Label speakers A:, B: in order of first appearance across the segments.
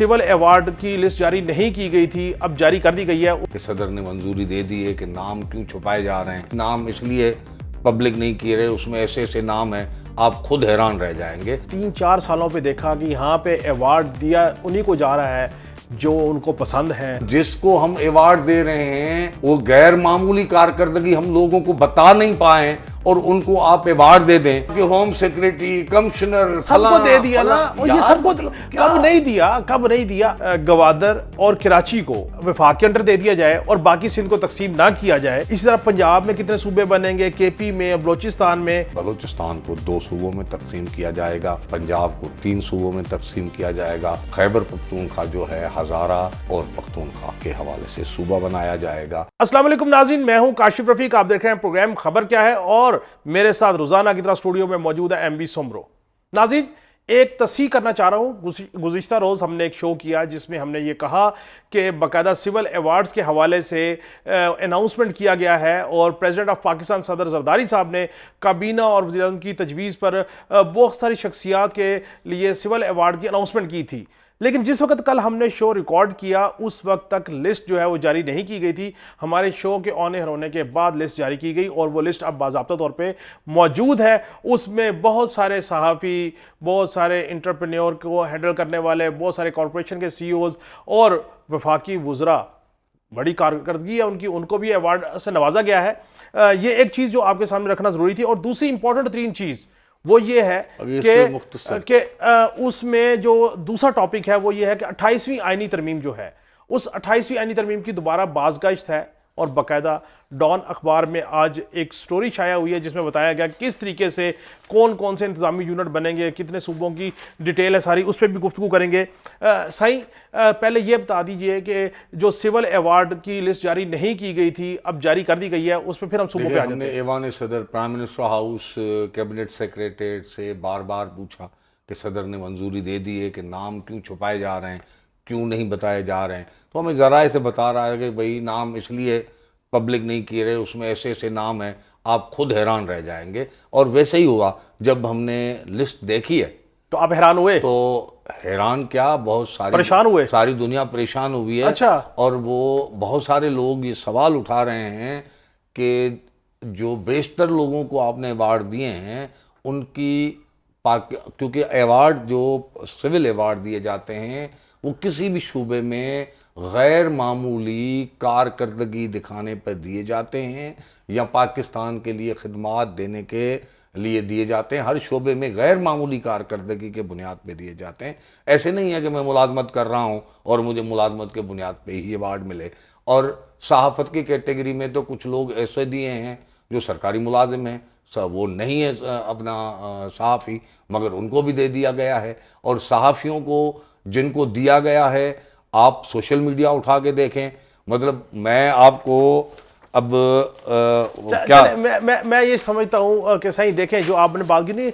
A: Civil award की list जारी नहीं की गई थी, अब जारी कर दी गई है।
B: सदर ने मंजूरी दे दी है कि नाम क्यों छुपाए जा रहे हैं, नाम इसलिए पब्लिक नहीं किए रहे, उसमें ऐसे ऐसे नाम हैं, आप खुद हैरान रह जाएंगे।
A: 3-4 सालों पे देखा कि यहाँ पे अवार्ड दिया उन्हीं को जा रहा है जो उनको पसंद है।
B: जिसको हम अवार्ड दे रहे हैं वो गैर मामूली कारकर्दगी हम लोगों को बता नहीं पाए और उनको आप अवार्ड दे दें कि होम सेक्रेटरी, कमिश्नर
A: सबको दे दिया ना, और ये सबको कब नहीं दिया गवादर और कराची को वफाक के अंडर दे दिया जाए और बाकी सिंध को तकसीम ना किया जाए। इसी तरह पंजाब में कितने सूबे बनेंगे, केपी में, बलोचिस्तान में।
B: बलोचिस्तान को 2 सूबों में तकसीम किया जाएगा, पंजाब को 3 सूबों में तकसीम किया जाएगा, खैबर पख्तूनख्वा जो है हजारा और पख्तूनख्वा के हवाले से सूबा बनाया जाएगा।
A: अस्सलाम वालेकुम नाज़रीन, मैं हूं काशिफ रफीक, आप देख रहे हैं प्रोग्राम खबर क्या है और मेरे साथ रोजाना की तरह स्टूडियो में मौजूद है एमबी सुमरो। नाज़रीन, एक तस्हीह करना चाह रहा हूं। गुज़िश्ता रोज़ हमने एक शो किया जिसमें हमने ये कहा कि बाकायदा सिविल अवार्ड्स के हवाले से अनाउंसमेंट किया गया है और प्रेसिडेंट ऑफ पाकिस्तान सदर जरदारी साहब ने काबीना और वज़ीर-ए-आज़म की तजवीज़ पर बहुत सारी शख्सियात के लिए सिविल अवार्ड की अनाउंसमेंट की थी। लेकिन जिस वक्त कल हमने शो रिकॉर्ड किया उस वक्त तक लिस्ट जो है वो जारी नहीं की गई थी। हमारे शो के ऑन एयर होने के बाद लिस्ट जारी की गई और वो लिस्ट अब बाज़ाब्ता तौर पे मौजूद है। उसमें बहुत सारे सहाफ़ी, बहुत सारे इंटरप्रेन्योर को हैंडल करने वाले, बहुत सारे कॉरपोरेशन के CEOs और वफाकी वुज़रा, बड़ी कारकर्दगी है उनकी, उनको भी अवार्ड से नवाजा गया है। ये एक चीज़ जो आपके सामने रखना ज़रूरी थी। और दूसरी इंपॉर्टेंट तरीन चीज़ वो ये है कि उसमें जो दूसरा टॉपिक है वो ये है कि 28वीं आईनी तरमीम जो है, उस 28वीं आईनी तरमीम की दोबारा बाज़गाश्त है। और बाकायदा डॉन अखबार में आज एक स्टोरी छाया हुई है जिसमें बताया गया किस तरीके से कौन कौन से इंतजामी यूनिट बनेंगे, कितने सूबों की डिटेल है सारी, उस पर भी गुफ्तगू करेंगे। साईं, पहले ये बता दीजिए कि जो सिविल अवार्ड की लिस्ट जारी नहीं की गई थी, अब जारी कर दी गई है, उस पर फिर हम सूबों पे आ जाते हैं।
B: ऐवान सदर, prime minister house, cabinet secretariat से बार बार पूछा कि सदर ने मंजूरी दे दी है कि नाम क्यों छुपाए जा रहे हैं, क्यों नहीं बताए जा रहे हैं। तो हमें ज़राए से बता रहा है कि भाई नाम इसलिए पब्लिक नहीं किए रहे, उसमें ऐसे ऐसे नाम हैं, आप खुद हैरान रह जाएंगे। और वैसे ही हुआ, जब हमने लिस्ट देखी है
A: तो आप हैरान हुए?
B: तो हैरान क्या, बहुत सारी
A: परेशान हुए,
B: सारी दुनिया परेशान हुई है।
A: अच्छा। और
B: वो बहुत सारे लोग ये सवाल उठा रहे हैं कि जो बेशतर लोगों को आपने अवार्ड दिए हैं उनकी क्योंकि अवार्ड जो सिविल अवार्ड दिए जाते हैं वो किसी भी शूबे में गैर मामूली कारकर्दगी दिखाने पर दिए जाते हैं या पाकिस्तान के लिए खिदमात देने के लिए दिए जाते हैं। हर शोबे में गैर मामूली कारकर्दगी के बुनियाद पे दिए जाते हैं। ऐसे नहीं है कि मैं मुलाजमत कर रहा हूँ और मुझे मुलाजमत के बुनियाद पे ही अवार्ड मिले। और सहाफ़त की कैटेगरी में तो कुछ लोग ऐसे दिए हैं जो सरकारी मुलाजिम हैं, वो नहीं है अपना सहाफ़ी, मगर उनको भी दे दिया गया है। और सहाफ़ियों को जिनको दिया गया है, आप सोशल मीडिया उठा के देखें, मतलब मैं आपको अब क्या
A: मैं ये समझता हूँ कि सही देखें, जो आपने बात की नहीं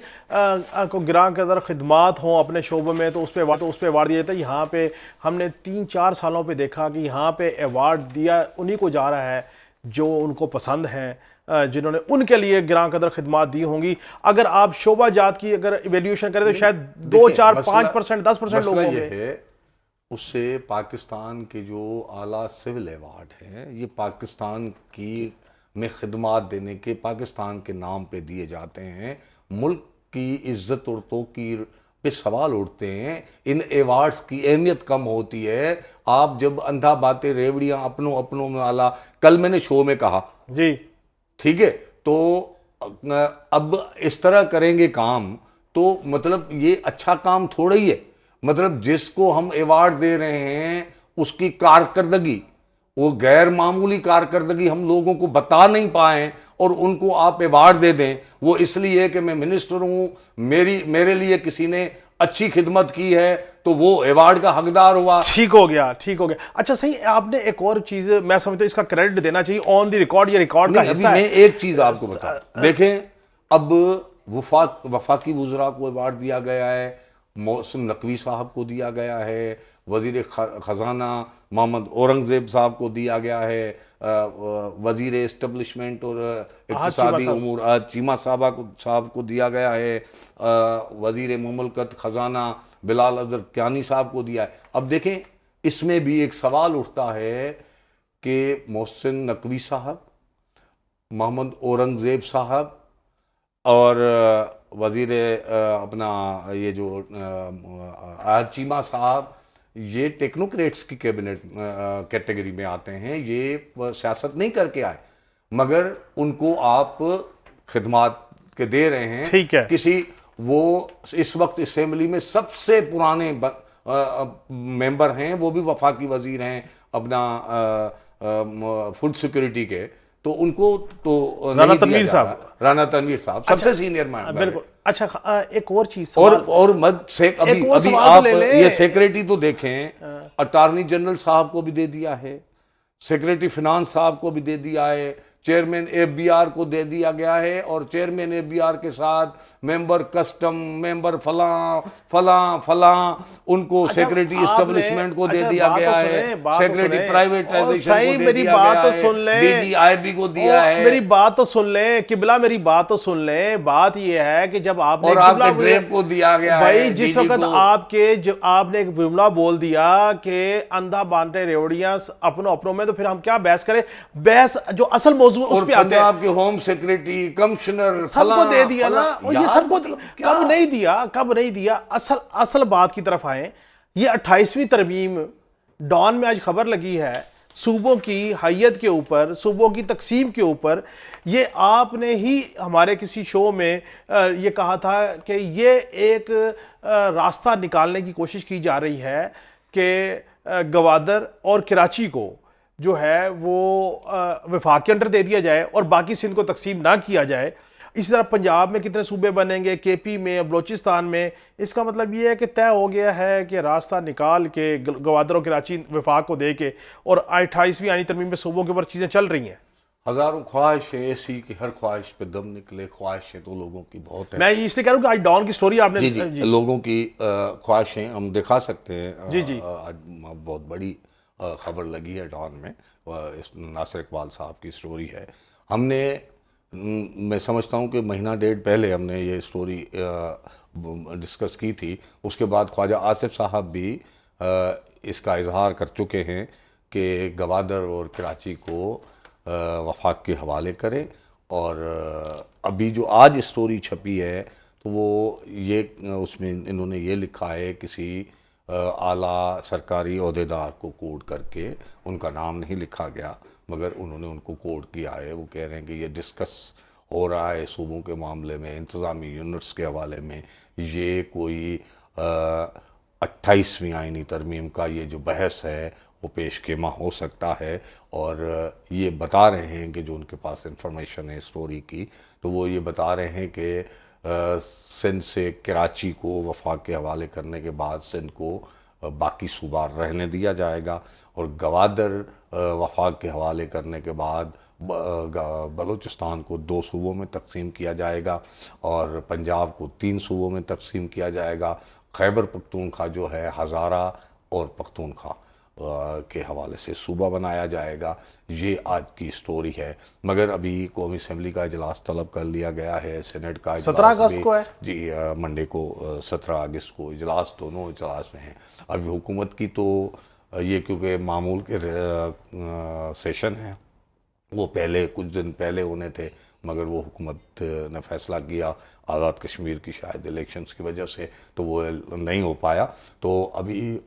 A: को गिरां के अंदर खिदमात हों अपने शोबे में तो उस पर अवार्ड दिया जाता है। यहाँ पे हमने 3-4 सालों पे देखा कि यहाँ पे अवार्ड दिया उन्हीं को जा रहा है जो उनको पसंद हैं, जिन्होंने उनके लिए गिरां कदर खिदमात दी होंगी। अगर आप शोबा जात की अगर इवेल्यूशन करें तो शायद 2-4-5%, 10% लोग होंगे।
B: उससे पाकिस्तान के जो आला सिविल अवार्ड हैं ये पाकिस्तान की में खिदमात देने के, पाकिस्तान के नाम पे दिए जाते हैं। मुल्क की इज्जत और तौकीर पे सवाल उठते हैं। इन अवार्ड्स की अहमियत कम होती है। आप जब अंधा बातें रेवड़ियाँ अपनों में वाला, कल मैंने शो में कहा
A: जी,
B: ठीक है, तो अब इस तरह करेंगे काम तो मतलब ये अच्छा काम थोड़ा ही है। मतलब जिसको हम अवार्ड दे रहे हैं उसकी कारकर्दगी, वो गैर मामूली कारकर्दगी हम लोगों को बता नहीं पाए और उनको आप अवार्ड दे दें, वो इसलिए कि मैं मिनिस्टर हूँ, मेरे लिए किसी ने अच्छी खिदमत की है तो वो अवार्ड का हकदार हुआ।
A: ठीक हो गया। अच्छा सही, आपने एक और चीज मैं समझता हूँ इसका क्रेडिट देना चाहिए ऑन द रिकॉर्ड, ये रिकॉर्ड का हिस्सा है।
B: मैं एक चीज आपको बता देखें, अब वफाकी वुज़रा को अवार्ड दिया गया है, मोहसिन नकवी साहब को दिया गया है, वज़ीर ख़जाना मोहम्मद औरंगज़ेब साहब को दिया गया है, वज़ीर इस्टब्लिशमेंट और इक़्तिसादी उमूर चीमा साहब को दिया गया है, वज़ीर मुमलकत ख़जाना बिलाल अज़हर कियानी साहब को दिया है। अब देखें, इसमें भी एक सवाल उठता है कि मोहसिन नकवी साहब, मोहम्मद औरंगज़ेब साहब और वज़ीर अपना ये जो चीमा साहब, ये टेक्नोक्रेट्स की कैबिनेट कैटेगरी में आते हैं। ये सियासत नहीं करके आए, मगर उनको आप खिदमात के दे रहे हैं।
A: ठीक है।
B: किसी वो इस वक्त असेंबली में सबसे पुराने मेंबर हैं, वो भी वफाकी वजीर हैं अपना फूड सिक्योरिटी के, तो उनको तो
A: राना तनवीर साहब,
B: राना तनवीर साहब सबसे सीनियर मेंबर।
A: बिल्कुल। अच्छा, एक और चीज
B: और मत से अभी आप ये सेक्रेटरी तो देखें, अटॉर्नी जनरल साहब को भी दे दिया है, सेक्रेटरी फिनांस साहब को भी दे दिया है, चेयरमैन एफबीआर को दे दिया गया है, और चेयरमैन एफबीआर के साथ मेंबर कस्टम, मेंबर फलां उनको सेक्रेटरी इस्टेब्लिशमेंट को दे दिया गया है, सेक्रेटरी प्राइवेटाइजेशन को दे दिया गया है, डीजीआईबी को दिया है।
A: मेरी बात तो सुन ले किबला, मेरी बात तो सुन ले। बात ये है कि जब आपने
B: और आपके ड्रेप को दिया गया
A: भाई,
B: है
A: जिस वक्त आपने एक जुमला बोल दिया कि अंधा बांटे रेवड़ियां अपनों में, तो फिर हम क्या बहस करें? बहस जो असल मौजूद उस पे आते हैं।
B: आपके होम सेक्रेटरी, कमिश्नर
A: सबको दे दिया ना, और ये सबको कब नहीं दिया। असल बात की तरफ आए। ये 28वीं तरमीम डॉन में आज खबर लगी है सूबों की हैयत के ऊपर, सूबों की तकसीम के ऊपर। ये आपने ही हमारे किसी शो में ये कहा था कि ये एक रास्ता निकालने की कोशिश की जा रही है कि गवादर और कराची को जो है वो वफाक के अंडर दे दिया जाए और बाकी सिंध को तकसीम ना किया जाए। इसी तरह पंजाब में कितने सूबे बनेंगे, केपी में, बलोचिस्तान में। इसका मतलब ये है कि तय हो गया है कि रास्ता निकाल के गवादर और कराची वफाक को दे के, और 28वीं आनी तरमीम में सूबों के ऊपर चीज़ें चल रही हैं।
B: हजारों ख्वाहिशें ऐसी कि हर ख्वाहिश पे दम निकले। ख्वाहिशें तो लोगों की बहुत है।
A: मैं इसलिए कह रहा हूँ कि आज डॉन की स्टोरी आपने
B: जी, लोगों की ख्वाहिशें हम दिखा सकते हैं।
A: जी।
B: आज बहुत बड़ी खबर लगी है डॉन में, इस नासिर इकबाल साहब की स्टोरी है। मैं समझता हूँ कि महीना डेढ़ पहले हमने ये स्टोरी डिस्कस की थी। उसके बाद ख्वाजा आसिफ साहब भी इसका इजहार कर चुके हैं कि गवादर और कराची को वफाक के हवाले करें। और अभी जो आज स्टोरी छपी है तो वो ये उसमें इन्होंने ये लिखा है, किसी आला सरकारी ओहदेदार को कोड करके, उनका नाम नहीं लिखा गया मगर उन्होंने उनको कोड किया है। वो कह रहे हैं कि ये डिस्कस हो रहा है सूबों के मामले में, इंतज़ामी यूनिट्स के हवाले में। ये कोई 28वीं आइनी तरमीम का ये जो बहस है वो पेश खेमा हो सकता है। और ये बता रहे हैं कि जो उनके पास इंफॉर्मेशन है स्टोरी की, तो वो ये बता रहे हैं कि सिंध से कराची को वफाक के हवाले करने के बाद सिंध को बाकी सूबा रहने दिया जाएगा, और गवादर वफाक के हवाले करने के बाद बलूचिस्तान को 2 सूबों में तकसीम किया जाएगा, और पंजाब को 3 सूबों में तकसीम किया जाएगा। खैबर पख्तूनख्वा जो है हज़ारा और पख्तूनख्वा के हवाले से सूबा बनाया जाएगा। ये आज की स्टोरी है। मगर अभी कौमी असम्बली का इजलास तलब कर लिया गया है, सेनेट का
A: 17 अगस्त को है
B: जी, मंडे को 17 अगस्त को इजलास, दोनों इजलास में हैं। अभी हुकूमत की तो ये क्योंकि मामूल के सेशन है, वो पहले कुछ दिन पहले होने थे, मगर वो हुकूमत ने फैसला किया आज़ाद कश्मीर की शायद इलेक्शंस की वजह से, तो वो नहीं हो पाया। तो अभी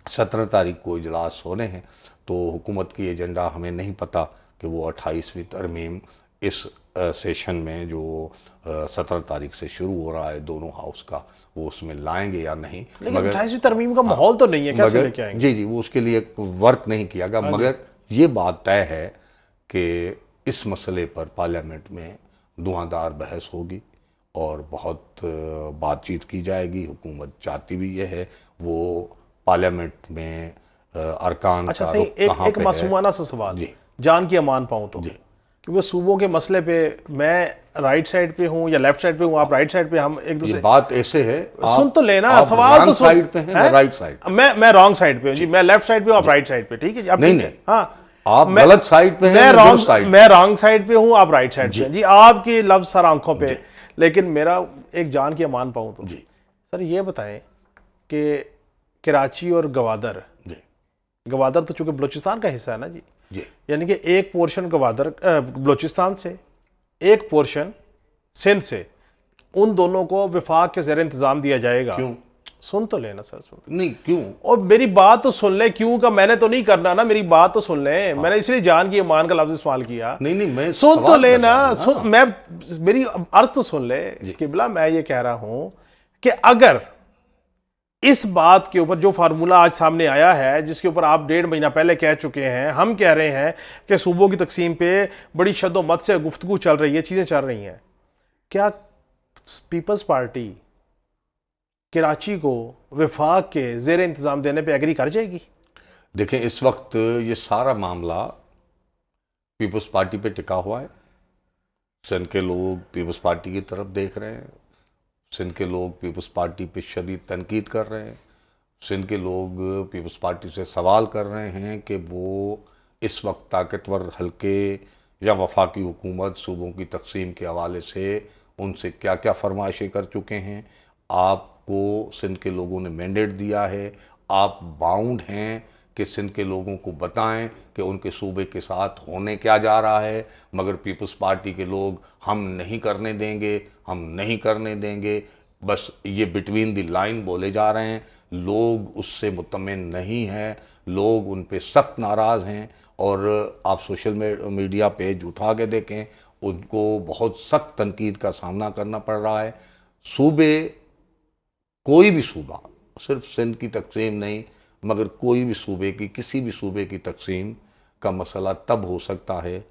B: 17 तारीख को इजलास होने हैं। तो हुकूमत की एजेंडा हमें नहीं पता कि वो 28वीं तरमीम इस सेशन में जो 17 तारीख से शुरू हो रहा है दोनों हाउस का, वो उसमें लाएंगे या नहीं।
A: लेकिन 28वीं तरमीम का माहौल तो नहीं है, कैसे लेके आएंगे?
B: जी, वो उसके लिए वर्क नहीं किया गया। मगर ये बात तय है कि इस मसले पर पार्लियामेंट में धुआंधार बहस होगी और बहुत बातचीत की जाएगी। हुकूमत चाहती भी ये है, वो पार्लियामेंट में अरकान
A: अच्छा सही, एक मासूमाना सा सवाल, जान की अमान पाऊं तो कि वो सूबों के मसले पे मैं राइट साइड पे हूँ या लेफ्ट साइड पे हूँ, आप राइट साइड पे, हम एक
B: ये
A: दूसरे
B: बात ऐसे है,
A: सुन तो लेना,
B: आप
A: सवाल तो
B: wrong
A: सुन।
B: साइड पे हैं, मैं राइट साइड।
A: मैं रॉन्ग साइड पे हूँ जी, मैं लेफ्ट साइड पे हूँ, आप राइट साइड पे, ठीक है जी, आप
B: नहीं
A: ठीक है?
B: नहीं,
A: हाँ,
B: आप
A: मैं-
B: गलत साइड पे हैं,
A: मैं
B: मैं
A: रॉन्ग
B: दुरुस्त साइड
A: मैं रॉन्ग साइड पे हूँ, आप राइट साइड पे हैं जी, आपकी लफ्ज सर आंखों पे, लेकिन मेरा एक जान की अमान पाऊँ तो
B: जी
A: सर ये बताएं कि कराची और गवादर,
B: जी
A: गवादर तो चूंकि बलूचिस्तान का हिस्सा है ना जी,
B: जी
A: यानी कि एक पोर्शन गवादर बलूचिस्तान से, एक पोर्शन सिंध से, उन दोनों को विफाक के ज़ेर इंतज़ाम दिया जाएगा।
B: क्यों?
A: सुन तो लेना सर, सुन,
B: नहीं क्यों?
A: और मेरी बात तो सुन ले, क्यों का मैंने तो नहीं करना ना, मेरी बात तो सुन ले, मैंने इसलिए जान की ईमान का लफ्ज इस्तेमाल किया।
B: नहीं नहीं, मैं
A: सुन तो
B: सवाल कर
A: लेना,
B: रहा हूं ना।
A: सुन, मैं मेरी अर्ज तो सुन ले किबला, मैं ये कह रहा हूं कि अगर इस बात के ऊपर जो फार्मूला आज सामने आया है, जिसके ऊपर आप 1.5 महीना पहले कह चुके हैं, हम कह रहे हैं कि सूबों की तकसीम पे बड़ी शद्दोमत से गुफ्तगू चल रही है, चीजें चल रही हैं, क्या पीपल्स पार्टी कराची को विफाक के जेर इंतजाम देने पे एग्री कर जाएगी?
B: देखें, इस वक्त ये सारा मामला पीपल्स पार्टी पे टिका हुआ है। सिंध के लोग पीपल्स पार्टी की तरफ देख रहे हैं, सिंध के लोग पीपल्स पार्टी पे शदीद तनकीद कर रहे हैं, सिंध के लोग पीपल्स पार्टी से सवाल कर रहे हैं कि वो इस वक्त ताकतवर हल्के या वफाकी हुकूमत सूबों की तकसीम के हवाले से उनसे क्या क्या फरमाइशें कर चुके हैं। आपको सिंध के लोगों ने मैंडेट दिया है, आप बाउंड हैं कि सिंध के लोगों को बताएं कि उनके सूबे के साथ होने क्या जा रहा है, मगर पीपल्स पार्टी के लोग हम नहीं करने देंगे, हम नहीं करने देंगे, बस ये बिटवीन द लाइन बोले जा रहे हैं। लोग उससे मुतमिन नहीं हैं, लोग उन पे सख्त नाराज़ हैं, और आप सोशल मीडिया पेज उठा के देखें, उनको बहुत सख्त तनकीद का सामना करना पड़ रहा है। सूबे, कोई भी सूबा, सिर्फ सिंध की तकसीम नहीं, मगर कोई भी सूबे की, किसी भी सूबे की तकसीम का मसला तब हो सकता है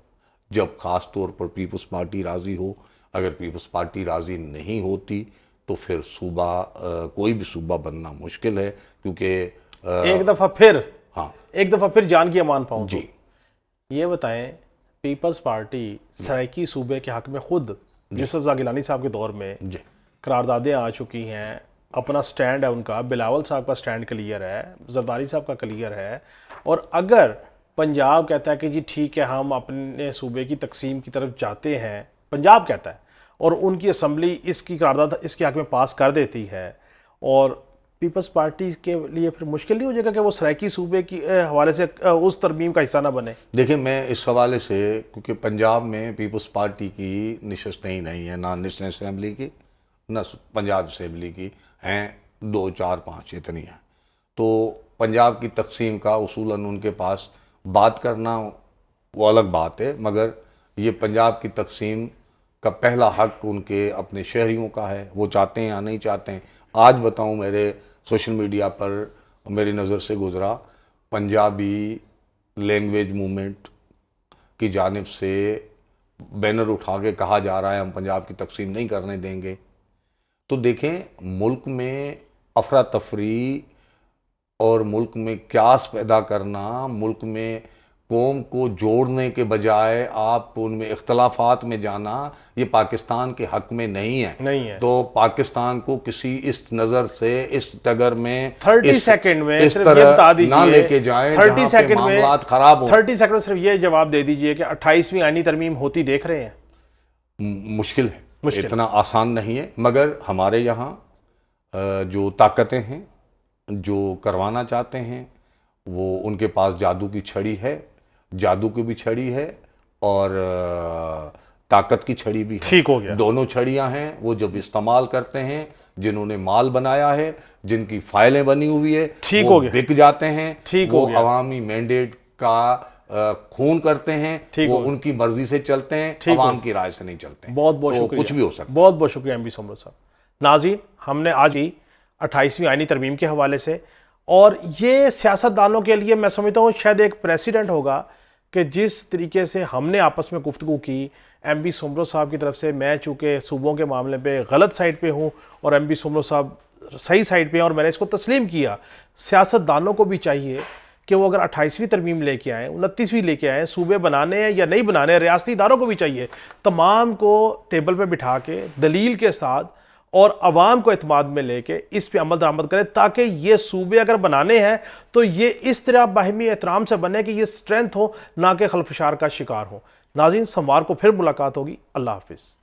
B: जब ख़ास तौर पर पीपल्स पार्टी राज़ी हो। अगर पीपल्स पार्टी राज़ी नहीं होती तो फिर सूबा, कोई भी सूबा बनना मुश्किल है, क्योंकि
A: एक दफ़ा फिर,
B: हाँ,
A: एक दफ़ा फिर जान की अमान पाऊँ
B: जी,
A: तो ये बताएं, पीपल्स पार्टी सराइकी सूबे के हक में खुद यूसुफ ज़ा गिलानी साहब के दौर में
B: जी,
A: करारदादें आ चुकी हैं, अपना स्टैंड है उनका, बिलावल साहब का स्टैंड क्लियर है, जरदारी साहब का क्लियर है, और अगर पंजाब कहता है कि जी ठीक है हम अपने सूबे की तकसीम की तरफ जाते हैं, पंजाब कहता है, और उनकी असम्बली इसकी करारदाद इसके हक में पास कर देती है, और पीपल्स पार्टी के लिए फिर मुश्किल नहीं हो जाएगा कि वो सराइकी सूबे की हवाले से उस तरमीम का हिस्सा ना बने? देखिए,
B: मैं इस हवाले से, क्योंकि पंजाब में पीपल्स पार्टी की नशस्त नहीं है, ना नेशनल असम्बली की, ना पंजाब असम्बली की, हैं 2, 4, 5 इतनी हैं। तो पंजाब की तकसीम का उसूलन उनके पास बात करना वो अलग बात है, मगर ये पंजाब की तकसीम का पहला हक उनके अपने शहरियों का है, वो चाहते हैं या नहीं चाहते हैं। आज बताऊं, मेरे सोशल मीडिया पर मेरी नज़र से गुज़रा, पंजाबी लैंग्वेज मूवमेंट की जानिब से बैनर उठा के कहा जा रहा है हम पंजाब की तकसीम नहीं करने देंगे। तो देखें, मुल्क में अफरा तफरी और मुल्क में क्यास पैदा करना, मुल्क में कौम को जोड़ने के बजाय आप उनमें इख्तलाफात में जाना, ये पाकिस्तान के हक में नहीं है। तो पाकिस्तान को किसी इस नज़र से, इस टगर में
A: 30 सेकंड में
B: इस
A: सिर्फ ये
B: तरह
A: बता दीजिए,
B: ना लेके जाएं
A: 30 सेकंड में
B: मामलात खराब हो।
A: 30 सेकंड में सिर्फ ये जवाब दे दीजिए कि 28वीं आईनी तरमीम होती देख रहे हैं?
B: मुश्किल है, इतना आसान नहीं है, मगर हमारे यहाँ जो ताकतें हैं, जो करवाना चाहते हैं, वो उनके पास जादू की छड़ी है, जादू की भी छड़ी है और ताकत की छड़ी भी है।
A: ठीक हो गया,
B: दोनों छड़ियां हैं। वो जब इस्तेमाल करते हैं, जिन्होंने माल बनाया है, जिनकी फाइलें बनी हुई है,
A: ठीक
B: वो
A: हो गया,
B: बिक जाते हैं,
A: ठीक
B: वो
A: हो गया,
B: अवामी मैंडेट का खून करते हैं, वो उनकी मर्जी से चलते हैं, अवाम की राय से नहीं चलते हैं।
A: बहुत बहुत शुक्रिया,
B: कुछ भी हो सकता है।
A: बहुत बहुत शुक्रिया एमबी सोमरो साहब। नाज़रीन, हमने आज ही 28वीं आईनी तरमीम के हवाले से, और ये सियासतदानों के लिए मैं समझता हूँ शायद एक प्रेसिडेंट होगा कि जिस तरीके से हमने आपस में गुफ्तगू की, एमबी सोमरो साहब की तरफ से, मैं चूँकि सूबों के मामले पे गलत साइड पे हूँ और एमबी सोमरो साहब सही साइड पे हैं और मैंने इसको तस्लीम किया, सियासतदानों को भी चाहिए कि वो अगर 28वीं तरमीम लेके आए, 29वीं लेके आए, सूबे बनाने हैं या नहीं बनाने हैं, रियासती इदारों को भी चाहिए तमाम को टेबल पे बिठा के दलील के साथ और अवाम को एतमाद में लेके इस पे अमल दरामद करें, ताकि ये सूबे अगर बनाने हैं तो ये इस तरह बाहिमी एहतराम से बने कि ये स्ट्रेंथ हो, ना कि खलफशार का शिकार हो। नाज़रीन, सोमवार को फिर मुलाकात होगी। अल्लाह हाफिज़।